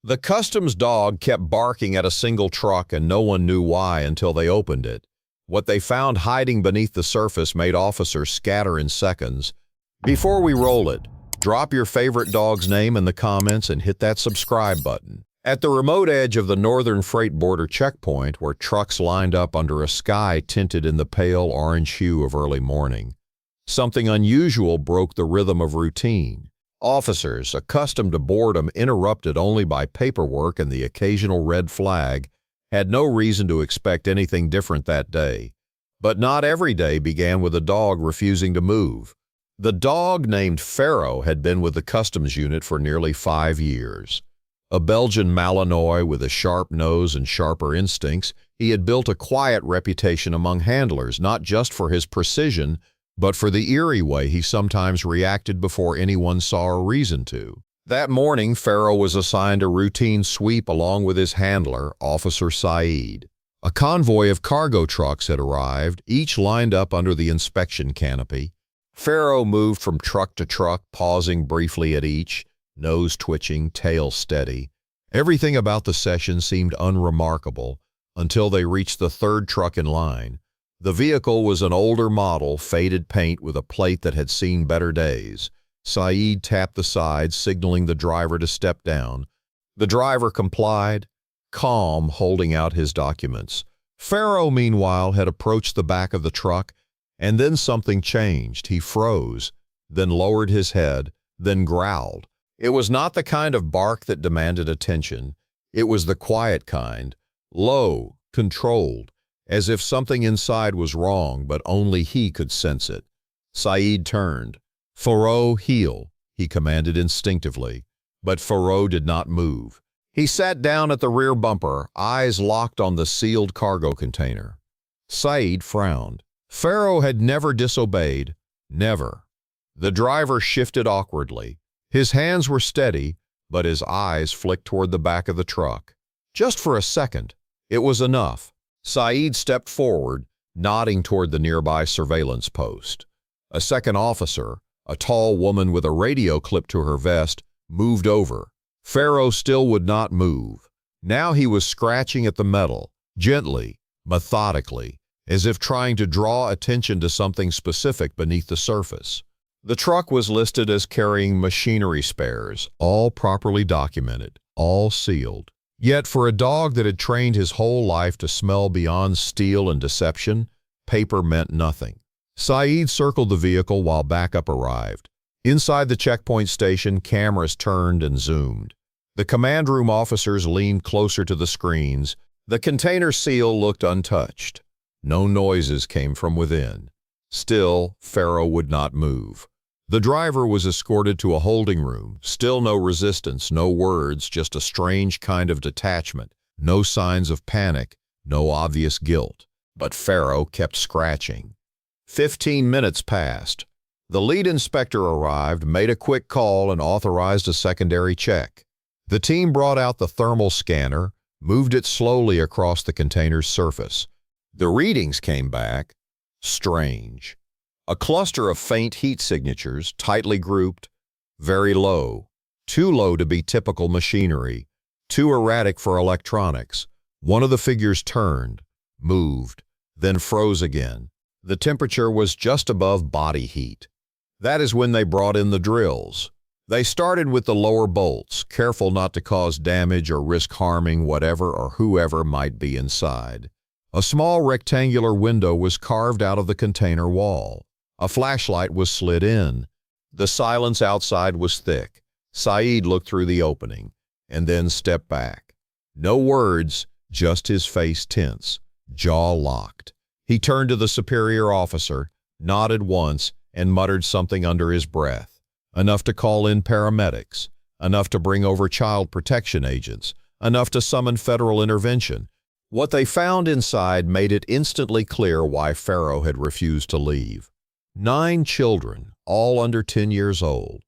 The customs dog kept barking at a single truck and no one knew why until they opened it. What they found hiding beneath the surface made officers scatter in seconds. Before we roll it, drop your favorite dog's name in the comments and hit that subscribe button. At the remote edge of the northern freight border checkpoint, where trucks lined up under a sky tinted in the pale orange hue of early morning, something unusual broke the rhythm of routine. Officers, accustomed to boredom interrupted only by paperwork and the occasional red flag, had no reason to expect anything different that day. But not every day began with a dog refusing to move. The dog named Pharaoh had been with the customs unit for nearly 5 years. A Belgian Malinois with a sharp nose and sharper instincts, he had built a quiet reputation among handlers, not just for his precision, but for the eerie way he sometimes reacted before anyone saw a reason to. That morning, Pharaoh was assigned a routine sweep along with his handler, Officer Saeed. A convoy of cargo trucks had arrived, each lined up under the inspection canopy. Pharaoh moved from truck to truck, pausing briefly at each, nose twitching, tail steady. Everything about the session seemed unremarkable until they reached the third truck in line. The vehicle was an older model, faded paint with a plate that had seen better days. Saeed tapped the side, signaling the driver to step down. The driver complied, calm, holding out his documents. Pharaoh, meanwhile, had approached the back of the truck, and then something changed. He froze, then lowered his head, then growled. It was not the kind of bark that demanded attention. It was the quiet kind, low, controlled, as if something inside was wrong, but only he could sense it. Saeed turned. "Pharaoh, heel," he commanded instinctively, but Pharaoh did not move. He sat down at the rear bumper, eyes locked on the sealed cargo container. Saeed frowned. Pharaoh had never disobeyed, never. The driver shifted awkwardly. His hands were steady, but his eyes flicked toward the back of the truck. Just for a second. It was enough. Saeed stepped forward, nodding toward the nearby surveillance post. A second officer, a tall woman with a radio clipped to her vest, moved over. Pharaoh still would not move. Now he was scratching at the metal, gently, methodically, as if trying to draw attention to something specific beneath the surface. The truck was listed as carrying machinery spares, all properly documented, all sealed. Yet for a dog that had trained his whole life to smell beyond steel and deception, paper meant nothing. Saeed circled the vehicle while backup arrived. Inside the checkpoint station, cameras turned and zoomed. The command room officers leaned closer to the screens. The container seal looked untouched. No noises came from within. Still, Pharaoh would not move. The driver was escorted to a holding room. Still no resistance, no words, just a strange kind of detachment. No signs of panic, no obvious guilt. But Pharaoh kept scratching. 15 minutes passed. The lead inspector arrived, made a quick call, and authorized a secondary check. The team brought out the thermal scanner, moved it slowly across the container's surface. The readings came back strange. A cluster of faint heat signatures, tightly grouped, very low. Too low to be typical machinery, too erratic for electronics. One of the figures turned, moved, then froze again. The temperature was just above body heat. That is when they brought in the drills. They started with the lower bolts, careful not to cause damage or risk harming whatever or whoever might be inside. A small rectangular window was carved out of the container wall. A flashlight was slid in. The silence outside was thick. Saeed looked through the opening, and then stepped back. No words, just his face tense, jaw locked. He turned to the superior officer, nodded once, and muttered something under his breath. Enough to call in paramedics, enough to bring over child protection agents, enough to summon federal intervention. What they found inside made it instantly clear why Pharaoh had refused to leave. 9 children, all under 10 years old,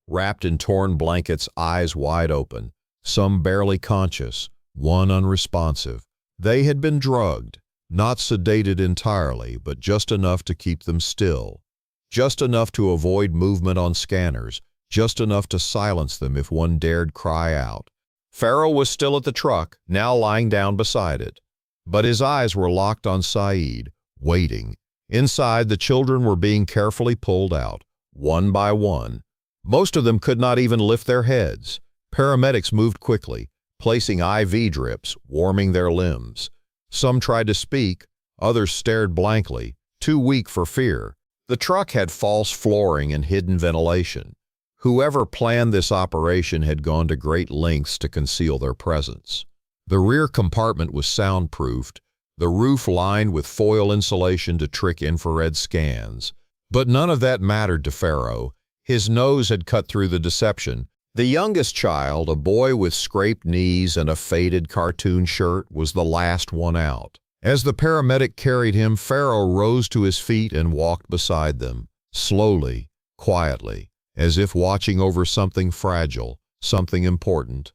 wrapped in torn blankets, eyes wide open, some barely conscious, one unresponsive. They had been drugged, not sedated entirely, but just enough to keep them still, just enough to avoid movement on scanners, just enough to silence them if one dared cry out. Pharaoh was still at the truck, now lying down beside it. But his eyes were locked on Saeed, waiting. Inside, the children were being carefully pulled out, one by one. Most of them could not even lift their heads. Paramedics moved quickly, placing IV drips, warming their limbs. Some tried to speak, others stared blankly, too weak for fear. The truck had false flooring and hidden ventilation. Whoever planned this operation had gone to great lengths to conceal their presence. The rear compartment was soundproofed, the roof lined with foil insulation to trick infrared scans. But none of that mattered to Pharaoh. His nose had cut through the deception. The youngest child, a boy with scraped knees and a faded cartoon shirt, was the last one out. As the paramedic carried him, Pharaoh rose to his feet and walked beside them, slowly, quietly, as if watching over something fragile, something important.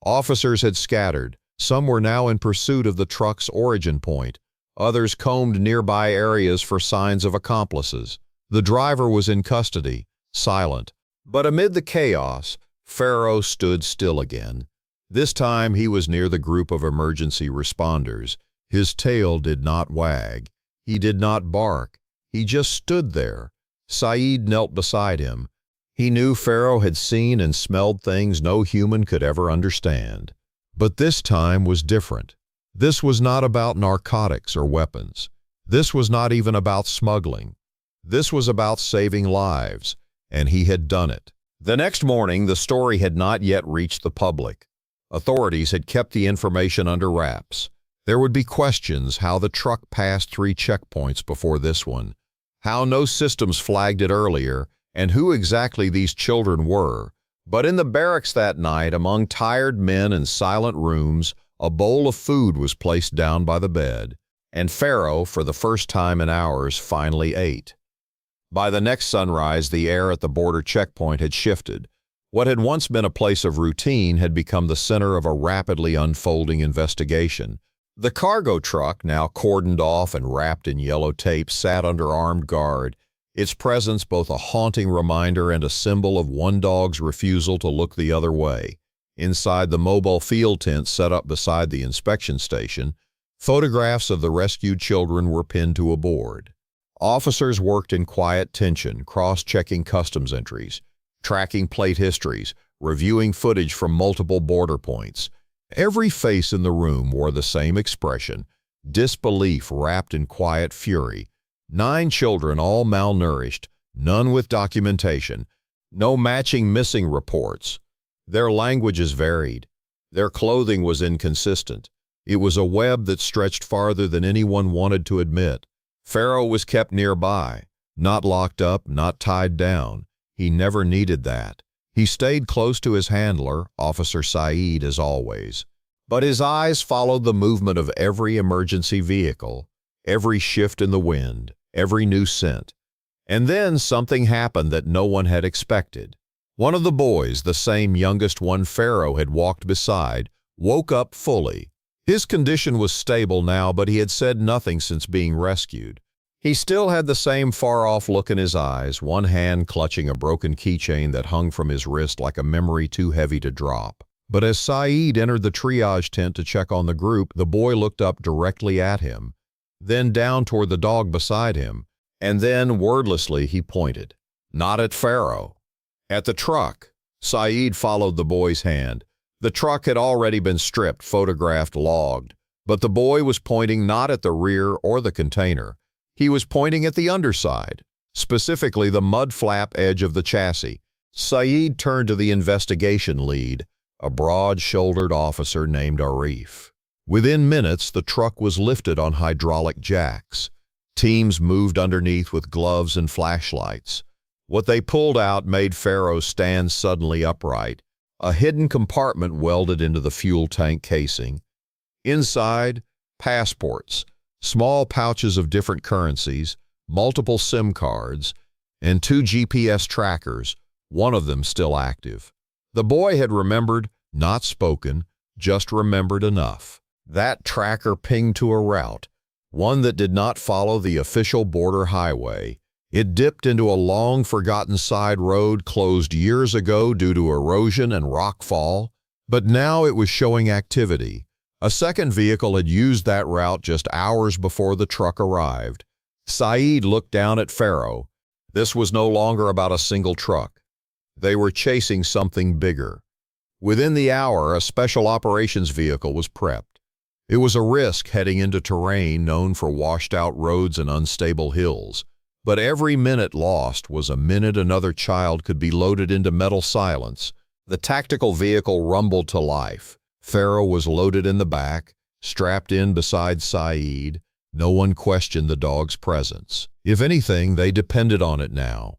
Officers had scattered. Some were now in pursuit of the truck's origin point. Others combed nearby areas for signs of accomplices. The driver was in custody, silent. But amid the chaos, Pharaoh stood still again. This time he was near the group of emergency responders. His tail did not wag. He did not bark. He just stood there. Saeed knelt beside him. He knew Pharaoh had seen and smelled things no human could ever understand. But this time was different. This was not about narcotics or weapons. This was not even about smuggling. This was about saving lives, and he had done it. The next morning, the story had not yet reached the public. Authorities had kept the information under wraps. There would be questions how the truck passed 3 checkpoints before this one, how no systems flagged it earlier, and who exactly these children were. But in the barracks that night, among tired men and silent rooms, a bowl of food was placed down by the bed, and Pharaoh, for the first time in hours, finally ate. By the next sunrise, the air at the border checkpoint had shifted. What had once been a place of routine had become the center of a rapidly unfolding investigation. The cargo truck, now cordoned off and wrapped in yellow tape, sat under armed guard, its presence both a haunting reminder and a symbol of one dog's refusal to look the other way. Inside the mobile field tent set up beside the inspection station, photographs of the rescued children were pinned to a board. Officers worked in quiet tension, cross-checking customs entries, tracking plate histories, reviewing footage from multiple border points. Every face in the room wore the same expression, disbelief wrapped in quiet fury. 9 children, all malnourished, none with documentation, no matching missing reports. Their languages varied. Their clothing was inconsistent. It was a web that stretched farther than anyone wanted to admit. Pharaoh was kept nearby, not locked up, not tied down. He never needed that. He stayed close to his handler, Officer Saeed, as always. But his eyes followed the movement of every emergency vehicle, every shift in the wind, every new scent. And then something happened that no one had expected. One of the boys, the same youngest one Pharaoh had walked beside, woke up fully. His condition was stable now, but he had said nothing since being rescued. He still had the same far-off look in his eyes, one hand clutching a broken keychain that hung from his wrist like a memory too heavy to drop. But as Saeed entered the triage tent to check on the group, the boy looked up directly at him, then down toward the dog beside him, and then, wordlessly, he pointed. Not at Pharaoh. At the truck. Saeed followed the boy's hand. The truck had already been stripped, photographed, logged. But the boy was pointing not at the rear or the container. He was pointing at the underside, specifically the mud flap edge of the chassis. Saeed turned to the investigation lead, a broad-shouldered officer named Arif. Within minutes, the truck was lifted on hydraulic jacks. Teams moved underneath with gloves and flashlights. What they pulled out made Pharaoh stand suddenly upright, a hidden compartment welded into the fuel tank casing. Inside, passports, small pouches of different currencies, multiple SIM cards, and 2 GPS trackers, one of them still active. The boy had remembered, not spoken, just remembered enough. That tracker pinged to a route, one that did not follow the official border highway. It dipped into a long-forgotten side road closed years ago due to erosion and rockfall. But now it was showing activity. A second vehicle had used that route just hours before the truck arrived. Saeed looked down at Pharaoh. This was no longer about a single truck. They were chasing something bigger. Within the hour, a special operations vehicle was prepped. It was a risk heading into terrain known for washed-out roads and unstable hills. But every minute lost was a minute another child could be loaded into metal silence. The tactical vehicle rumbled to life. Pharaoh was loaded in the back, strapped in beside Saeed. No one questioned the dog's presence. If anything, they depended on it now.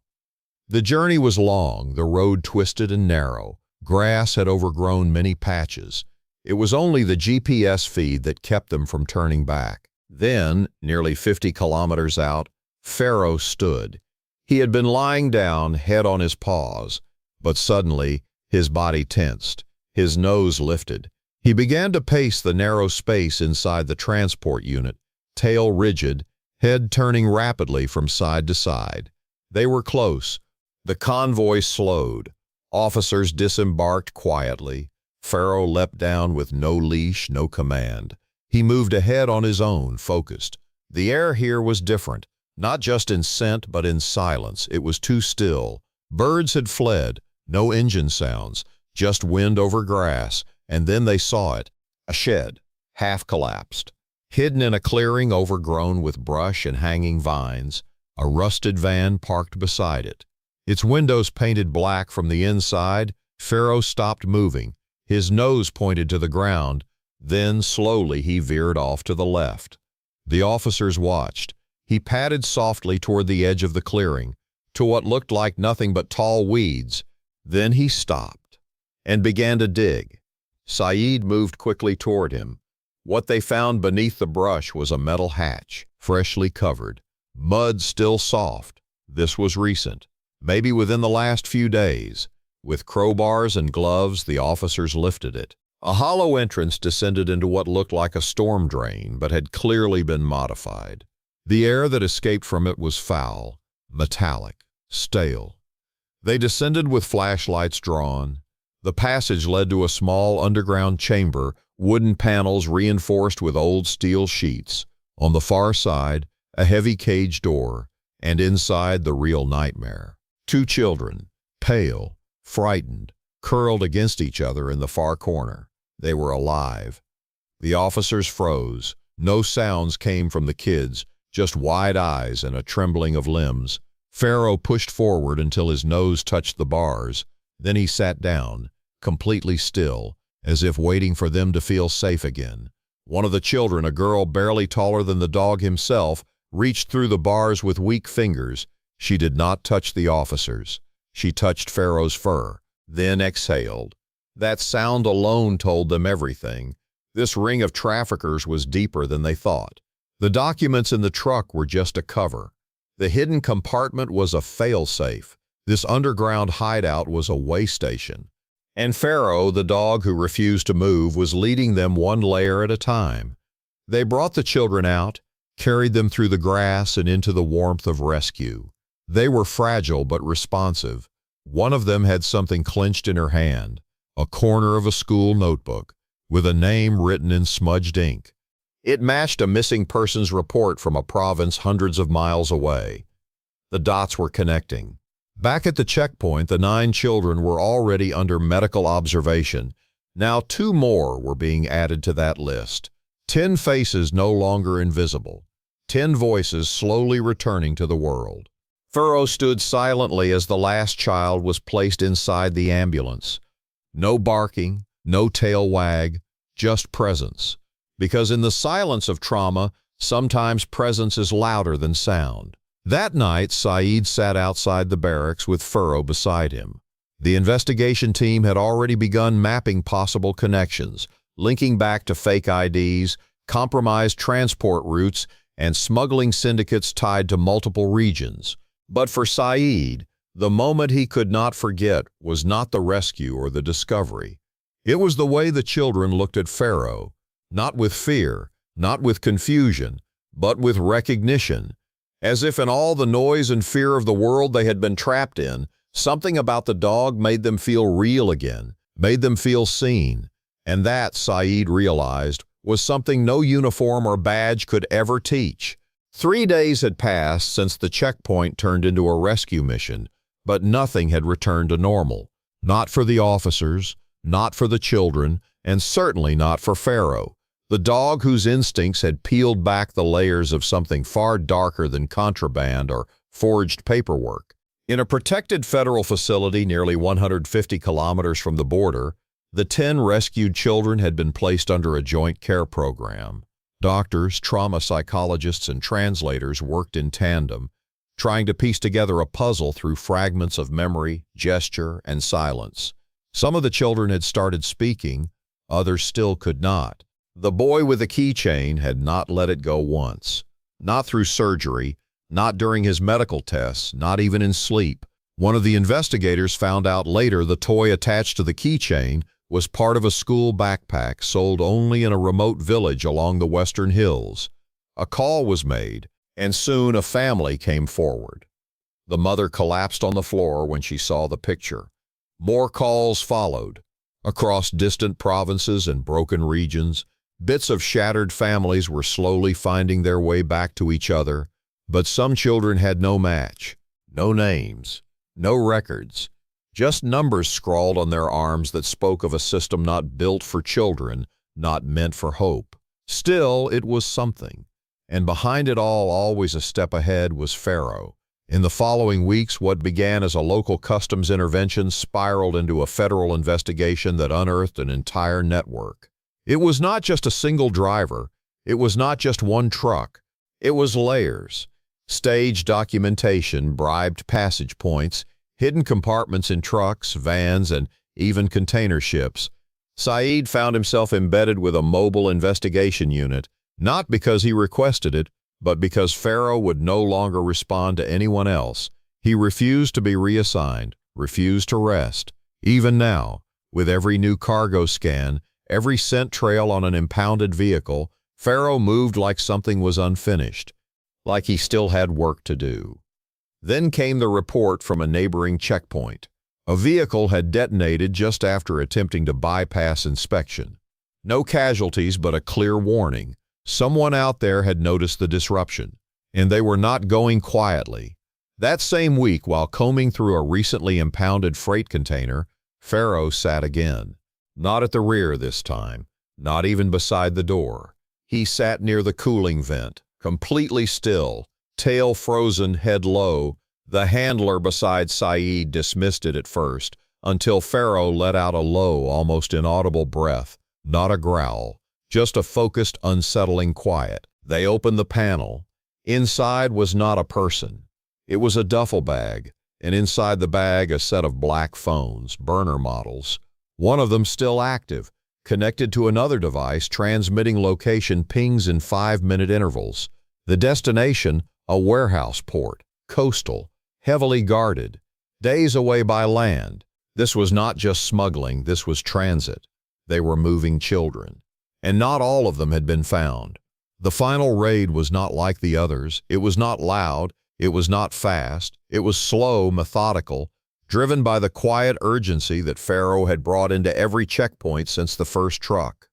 The journey was long, the road twisted and narrow. Grass had overgrown many patches. It was only the GPS feed that kept them from turning back. Then, nearly 50 kilometers out, Pharaoh stood. He had been lying down, head on his paws, but suddenly his body tensed, his nose lifted. He began to pace the narrow space inside the transport unit, tail rigid, head turning rapidly from side to side. They were close. The convoy slowed. Officers disembarked quietly. Pharaoh leapt down with no leash, no command. He moved ahead on his own, focused. The air here was different, not just in scent but in silence. It was too still. Birds had fled, no engine sounds, just wind over grass, and then they saw it. A shed, half collapsed. Hidden in a clearing overgrown with brush and hanging vines, a rusted van parked beside it. Its windows painted black from the inside. Pharaoh stopped moving. His nose pointed to the ground. Then, slowly, he veered off to the left. The officers watched. He padded softly toward the edge of the clearing, to what looked like nothing but tall weeds. Then he stopped and began to dig. Saeed moved quickly toward him. What they found beneath the brush was a metal hatch, freshly covered. Mud still soft. This was recent. Maybe within the last few days. With crowbars and gloves, the officers lifted it. A hollow entrance descended into what looked like a storm drain, but had clearly been modified. The air that escaped from it was foul, metallic, stale. They descended with flashlights drawn. The passage led to a small underground chamber, wooden panels reinforced with old steel sheets. On the far side, a heavy cage door, and inside the real nightmare. 2 children, pale, frightened, curled against each other in the far corner. They were alive. The officers froze. No sounds came from the kids, just wide eyes and a trembling of limbs. Pharaoh pushed forward until his nose touched the bars. Then he sat down, completely still, as if waiting for them to feel safe again. One of the children, a girl barely taller than the dog himself, reached through the bars with weak fingers. She did not touch the officers. She touched Pharaoh's fur, then exhaled. That sound alone told them everything. This ring of traffickers was deeper than they thought. The documents in the truck were just a cover. The hidden compartment was a fail-safe. This underground hideout was a way station. And Pharaoh, the dog who refused to move, was leading them one layer at a time. They brought the children out, carried them through the grass and into the warmth of rescue. They were fragile but responsive. One of them had something clenched in her hand, a corner of a school notebook, with a name written in smudged ink. It matched a missing persons report from a province hundreds of miles away. The dots were connecting. Back at the checkpoint, the 9 children were already under medical observation. Now 2 more were being added to that list. 10 faces no longer invisible. 10 voices slowly returning to the world. Pharaoh stood silently as the last child was placed inside the ambulance. No barking, no tail wag, just presence. Because in the silence of trauma, sometimes presence is louder than sound. That night, Saeed sat outside the barracks with Pharaoh beside him. The investigation team had already begun mapping possible connections, linking back to fake IDs, compromised transport routes, and smuggling syndicates tied to multiple regions. But for Saeed, the moment he could not forget was not the rescue or the discovery. It was the way the children looked at Pharaoh, not with fear, not with confusion, but with recognition. As if in all the noise and fear of the world they had been trapped in, something about the dog made them feel real again, made them feel seen, and that, Saeed realized, was something no uniform or badge could ever teach. 3 days had passed since the checkpoint turned into a rescue mission, but nothing had returned to normal. Not for the officers, not for the children, and certainly not for Pharaoh, the dog whose instincts had peeled back the layers of something far darker than contraband or forged paperwork. In a protected federal facility nearly 150 kilometers from the border, the 10 rescued children had been placed under a joint care program. Doctors, trauma psychologists, and translators worked in tandem, trying to piece together a puzzle through fragments of memory, gesture, and silence. Some of the children had started speaking, others still could not. The boy with the keychain had not let it go once. Not through surgery, not during his medical tests, not even in sleep. One of the investigators found out later the toy attached to the keychain was part of a school backpack sold only in a remote village along the western hills. A call was made, and soon a family came forward. The mother collapsed on the floor when she saw the picture. More calls followed. Across distant provinces and broken regions, bits of shattered families were slowly finding their way back to each other, but some children had no match, no names, no records, just numbers scrawled on their arms that spoke of a system not built for children, not meant for hope. Still, it was something, and behind it all, always a step ahead, was Pharaoh. In the following weeks, what began as a local customs intervention spiraled into a federal investigation that unearthed an entire network. It was not just a single driver. It was not just one truck. It was layers. Staged documentation, bribed passage points, hidden compartments in trucks, vans, and even container ships. Saeed found himself embedded with a mobile investigation unit, not because he requested it, but because Pharaoh would no longer respond to anyone else. He refused to be reassigned, refused to rest. Even now, with every new cargo scan, every scent trail on an impounded vehicle, Pharaoh moved like something was unfinished, like he still had work to do. Then came the report from a neighboring checkpoint. A vehicle had detonated just after attempting to bypass inspection. No casualties, but a clear warning. Someone out there had noticed the disruption, and they were not going quietly. That same week, while combing through a recently impounded freight container, Pharaoh sat again. Not at the rear this time, not even beside the door. He sat near the cooling vent, completely still, tail frozen, head low. The handler beside Saeed dismissed it at first, until Pharaoh let out a low, almost inaudible breath, not a growl, just a focused, unsettling quiet. They opened the panel. Inside was not a person. It was a duffel bag, and inside the bag a set of black phones, burner models. One of them still active, connected to another device transmitting location pings in 5-minute intervals. The destination, a warehouse port, coastal, heavily guarded, days away by land. This was not just smuggling, this was transit. They were moving children. And not all of them had been found. The final raid was not like the others. It was not loud, it was not fast, it was slow, methodical, driven by the quiet urgency that Pharaoh had brought into every checkpoint since the first truck.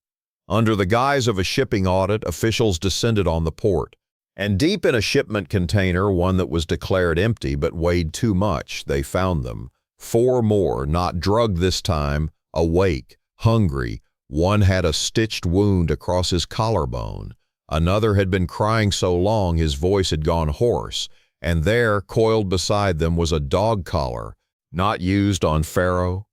Under the guise of a shipping audit, officials descended on the port. And deep in a shipment container, one that was declared empty but weighed too much, they found them. 4 more, not drugged this time, awake, hungry. One had a stitched wound across his collarbone. Another had been crying so long his voice had gone hoarse. And there, coiled beside them, was a dog collar, not used on Pharaoh.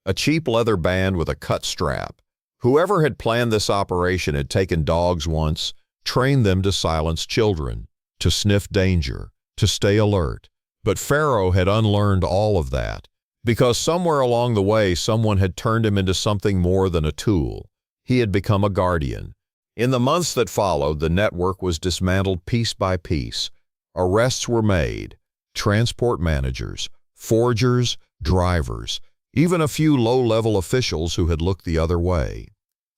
A cheap leather band with a cut strap. Whoever had planned this operation had taken dogs once, trained them to silence children, to sniff danger, to stay alert. But Pharaoh had unlearned all of that, because somewhere along the way someone had turned him into something more than a tool. He had become a guardian. In the months that followed, the network was dismantled piece by piece. Arrests were made. Transport managers, forgers, drivers, even a few low-level officials who had looked the other way.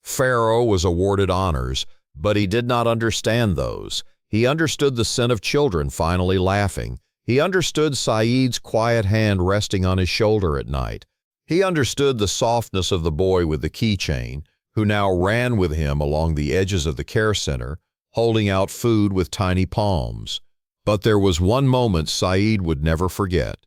Pharaoh was awarded honors, but he did not understand those. He understood the scent of children finally laughing. He understood Saeed's quiet hand resting on his shoulder at night. He understood the softness of the boy with the keychain, who now ran with him along the edges of the care center, holding out food with tiny palms. But there was one moment Saeed would never forget.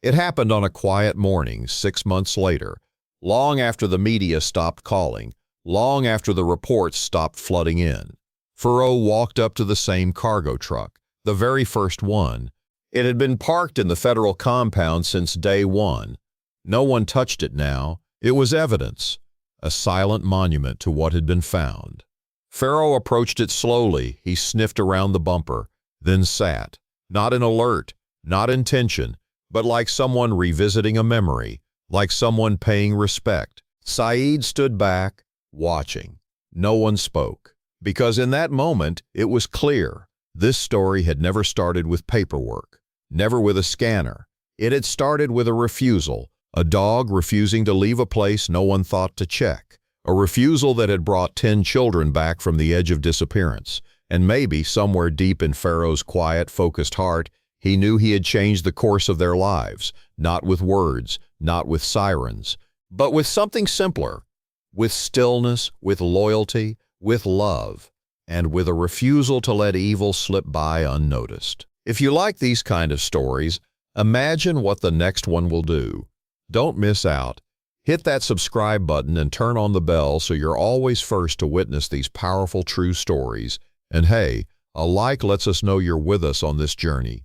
It happened on a quiet morning 6 months later, long after the media stopped calling, long after the reports stopped flooding in. Furrow walked up to the same cargo truck, the very first one. It had been parked in the federal compound since day one. No one touched it now. It was evidence, a silent monument to what had been found. Furrow approached it slowly. He sniffed around the bumper, then sat, not in alert, not in tension, but like someone revisiting a memory, like someone paying respect. Saeed stood back, watching. No one spoke, because in that moment it was clear this story had never started with paperwork, never with a scanner. It had started with a refusal, a dog refusing to leave a place no one thought to check, a refusal that had brought 10 children back from the edge of disappearance. And maybe somewhere deep in Furrow's quiet, focused heart, he knew he had changed the course of their lives, not with words, not with sirens, but with something simpler, with stillness, with loyalty, with love, and with a refusal to let evil slip by unnoticed. If you like these kind of stories, imagine what the next one will do. Don't miss out. Hit that subscribe button and turn on the bell so you're always first to witness these powerful true stories. And hey, a like lets us know you're with us on this journey.